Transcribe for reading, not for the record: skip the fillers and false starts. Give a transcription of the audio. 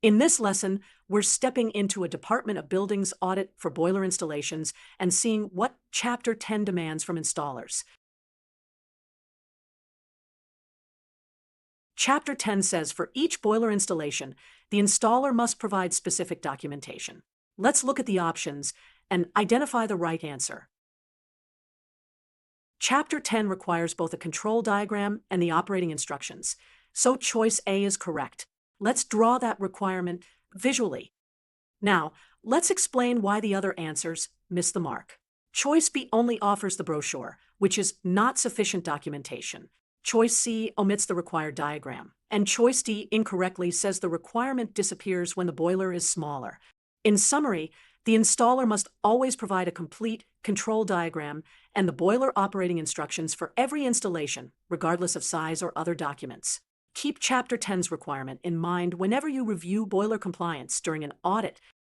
In this lesson, we're stepping into a Department of Buildings audit for boiler installations and seeing what Chapter 10 demands from installers. Chapter 10 says for each boiler installation, the installer must provide specific documentation. Let's look at the options and identify the right answer. Chapter 10 requires both a control diagram and the operating instructions, so choice A is correct. Let's draw that requirement visually. Now, let's explain why the other answers miss the mark. Choice B only offers the brochure, which is not sufficient documentation. Choice C omits the required diagram. And choice D incorrectly says the requirement disappears when the boiler is smaller. In summary, the installer must always provide a complete control diagram and the boiler operating instructions for every installation, regardless of size or other documents. Keep Chapter 10's requirement in mind whenever you review boiler compliance during an audit